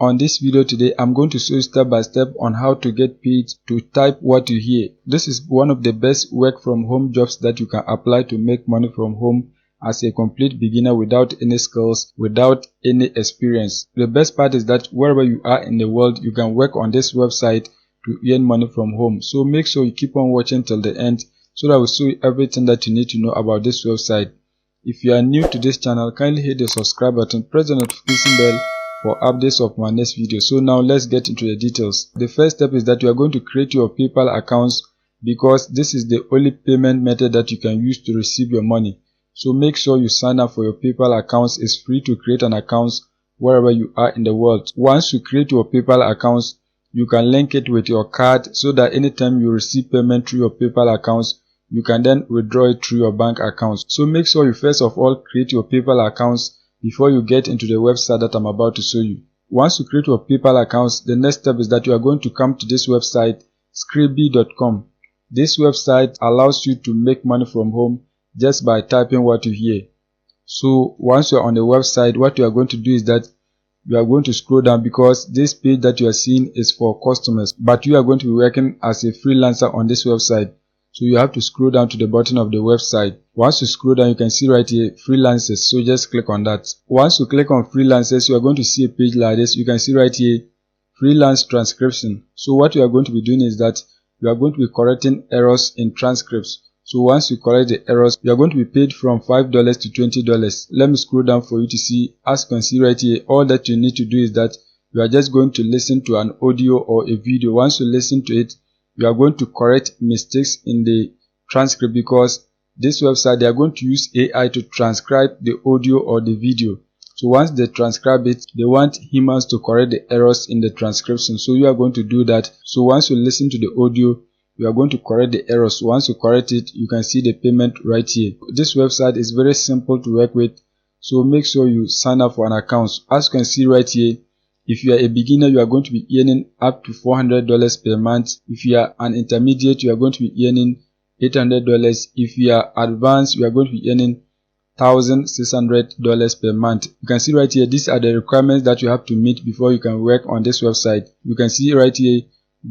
On this video today, I'm going to show you step by step on how to get paid to type what you hear. This is one of the best work from home jobs that you can apply to make money from home as a complete beginner without any skills, without any experience. The best part is that wherever you are in the world, you can work on this website to earn money from home. So make sure you keep on watching till the end so that I will show you everything that you need to know about this website. If you are new to this channel, kindly hit the subscribe button, press the notification bell for updates of my next video. So now let's get into the details. The first step is that you are going to create your PayPal accounts because this is the only payment method that you can use to receive your money. So make sure you sign up for your PayPal accounts. It's free to create an account wherever you are in the world. Once you create your PayPal accounts, you can link it with your card so that anytime you receive payment through your PayPal accounts, you can then withdraw it through your bank accounts. So make sure you first of all create your PayPal accounts before you get into the website that I'm about to show you. Once you create your PayPal accounts, the next step is that you are going to come to this website, scribby.com. This website allows you to make money from home just by typing what you hear. So once you're on the website, what you are going to do is that you are going to scroll down because this page that you are seeing is for customers, but you are going to be working as a freelancer on this website. So you have to scroll down to the bottom of the website. Once you scroll down, you can see right here freelancers. So just click on that. Once you click on freelancers, you are going to see a page like this. You can see right here freelance transcription. So what you are going to be doing is that you are going to be correcting errors in transcripts. So once you correct the errors, you are going to be paid from $5 to $20. Let me scroll down for you to see. As you can see right here, all that you need to do is that you are just going to listen to an audio or a video. Once you listen to it, you are going to correct mistakes in the transcript because this website, they are going to use AI to transcribe the audio or the video. So once they transcribe it, they want humans to correct the errors in the transcription. So you are going to do that. So once you listen to the audio, you are going to correct the errors. Once you correct it, you can see the payment right here. This website is very simple to work with. So make sure you sign up for an account. As you can see right here, if you are a beginner, you are going to be earning up to $400 per month. If you are an intermediate, you are going to be earning $800. If you are advanced, you are going to be earning $1,600 per month. You can see right here, these are the requirements that you have to meet before you can work on this website. You can see right here,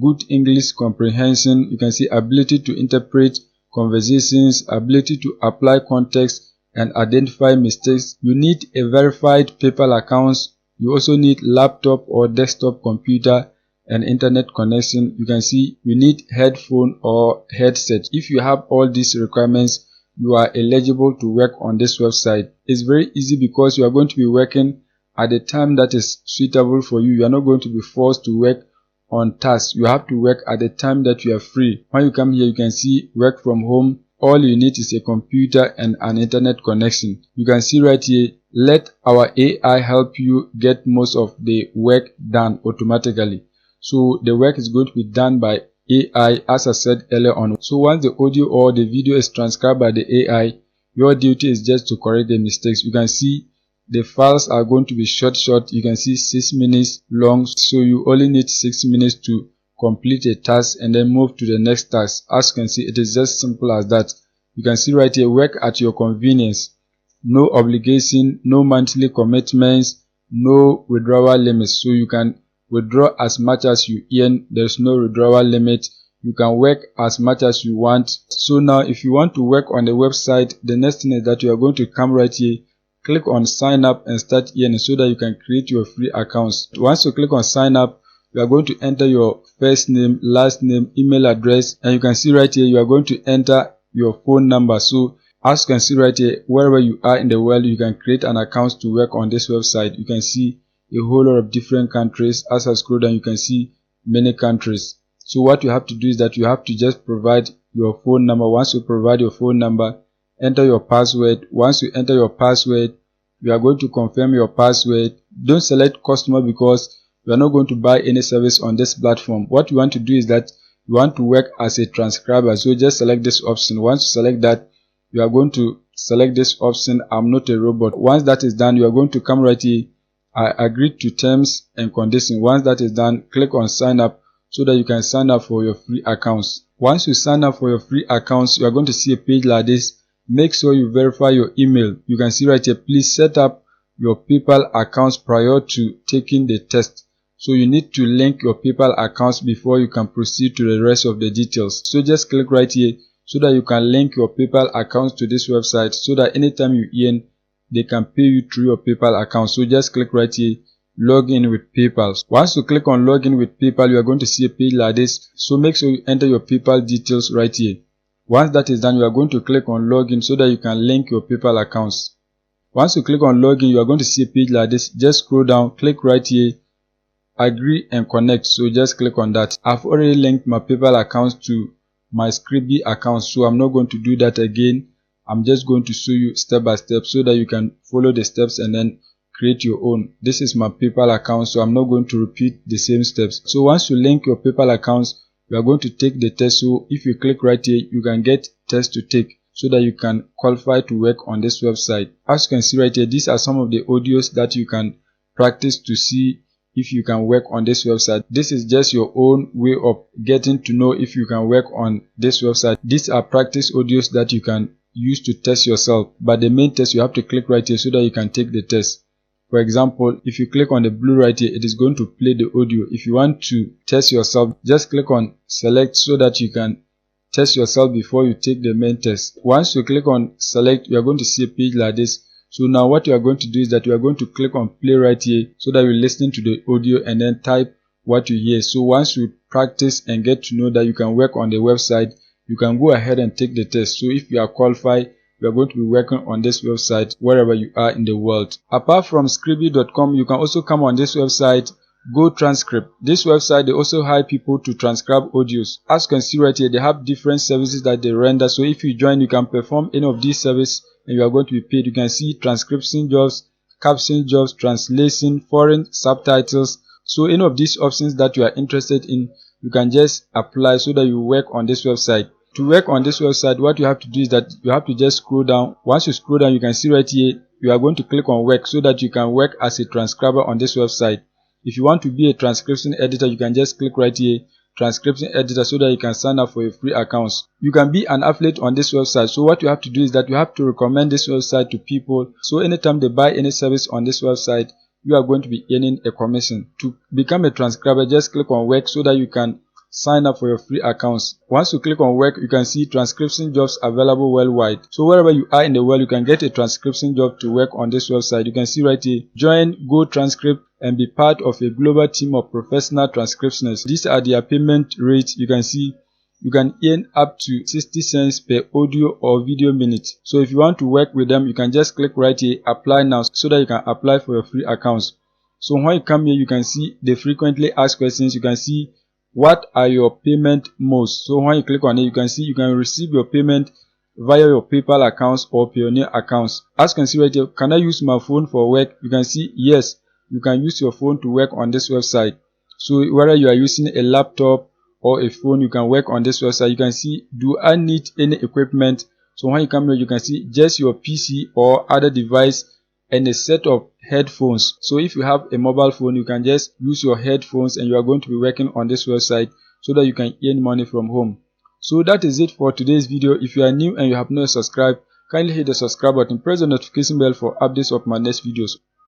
good English comprehension. You can see ability to interpret conversations, ability to apply context and identify mistakes. You need a verified PayPal account. You also need laptop or desktop computer and internet connection. You can see you need headphone or headset. If you have all these requirements, you are eligible to work on this website. It's very easy because you are going to be working at the time that is suitable for you. You are not going to be forced to work on tasks. You have to work at the time that you are free. When you come here, you can see work from home. All you need is a computer and an internet connection. You can see right here, let our AI help you get most of the work done automatically. So the work is going to be done by AI, as I said earlier on. So once the audio or the video is transcribed by the AI, your duty is just to correct the mistakes. You can see the files are going to be short. You can see 6 minutes long. So you only need 6 minutes to complete a task and then move to the next task. As you can see, it is just simple as that. You can see right here, work at your convenience. No obligation, no monthly commitments, no withdrawal limits. So you can withdraw as much as you earn. There's no withdrawal limit. You can work as much as you want. So now if you want to work on the website, the next thing is that you are going to come right here, click on sign up and start earning so that you can create your free accounts. Once you click on sign up, you are going to enter your first name, last name, email address, and you can see right here you are going to enter your phone number. So as you can see right here, wherever you are in the world, you can create an account to work on this website. You can see a whole lot of different countries. As I scroll down, you can see many countries. So what you have to do is that you have to just provide your phone number. Once you provide your phone number, enter your password. Once you enter your password, you are going to confirm your password. Don't select customer because you are not going to buy any service on this platform. What you want to do is that you want to work as a transcriber. So just select this option. Once you select that, you are going to select this option, I'm not a robot. Once that is done, you are going to come right here, I agree to terms and conditions. Once that is done, click on sign up so that you can sign up for your free accounts. Once you sign up for your free accounts, you are going to see a page like this. Make sure you verify your email. You can see right here, please set up your PayPal accounts prior to taking the test. So you need to link your PayPal accounts before you can proceed to the rest of the details. So just click right here so that you can link your PayPal accounts to this website, so that anytime you earn, they can pay you through your PayPal account. So just click right here, log in with PayPal. Once you click on login with PayPal, you are going to see a page like this. So make sure you enter your PayPal details right here. Once that is done, you are going to click on login so that you can link your PayPal accounts. Once you click on login, you are going to see a page like this. Just scroll down, click right here, agree and connect. So just click on that. I've already linked my PayPal account to my Scribby account, so I'm not going to do that again. I'm just going to show you step by step so that you can follow the steps and then create your own. This is my PayPal account, so I'm not going to repeat the same steps. So once you link your PayPal accounts, you are going to take the test. So if you click right here, you can get test to take so that you can qualify to work on this website. As you can see right here, these are some of the audios that you can practice to see if you can work on this website. This is just your own way of getting to know if you can work on this website. These are practice audios that you can use to test yourself, but the main test, you have to click right here so that you can take the test. For example, if you click on the blue right here, it is going to play the audio. If you want to test yourself, just click on select so that you can test yourself before you take the main test. Once you click on select, you are going to see a page like this. So now what you are going to do is that you are going to click on play right here so that you listen to the audio and then type what you hear. So once you practice and get to know that you can work on the website, you can go ahead and take the test. So if you are qualified, you are going to be working on this website wherever you are in the world. Apart from Scribby.com, you can also come on this website, GoTranscript. This website, they also hire people to transcribe audios. As you can see right here, they have different services that they render. So if you join, you can perform any of these services and you are going to be paid. You can see transcription jobs, caption jobs, translation, foreign subtitles. So any of these options that you are interested in, you can just apply so that you work on this website. To work on this website, what you have to do is that you have to just scroll down. Once you scroll down, you can see right here, you are going to click on work so that you can work as a transcriber on this website. If you want to be a transcription editor, you can just click right here, transcription editor, so that you can sign up for a free account. You can be an affiliate on this website. So what you have to do is that you have to recommend this website to people. So anytime they buy any service on this website, you are going to be earning a commission. To become a transcriber, just click on work so that you can sign up for your free accounts. Once you click on work, you can see transcription jobs available worldwide. So wherever you are in the world, you can get a transcription job to work on this website. You can see right here, join GoTranscript and be part of a global team of professional transcriptionists. These are their payment rates. You can see you can earn up to 60 cents per audio or video minute. So if you want to work with them, you can just click right here, apply now, so that you can apply for your free accounts. So when you come here, you can see the frequently asked questions. You can see what are your payment modes. So when you click on it, you can see you can receive your payment via your PayPal accounts or Payoneer accounts. As you can see right here, can I use my phone for work? You can see yes, you can use your phone to work on this website. So whether you are using a laptop or a phone, you can work on this website. You can see, do I need any equipment? So when you come here, you can see just your PC or other device and a set of headphones. So if you have a mobile phone, you can just use your headphones and you are going to be working on this website so that you can earn money from home. So that is it for today's video. If you are new and you have not subscribed, kindly hit the subscribe button, press the notification bell for updates of my next videos.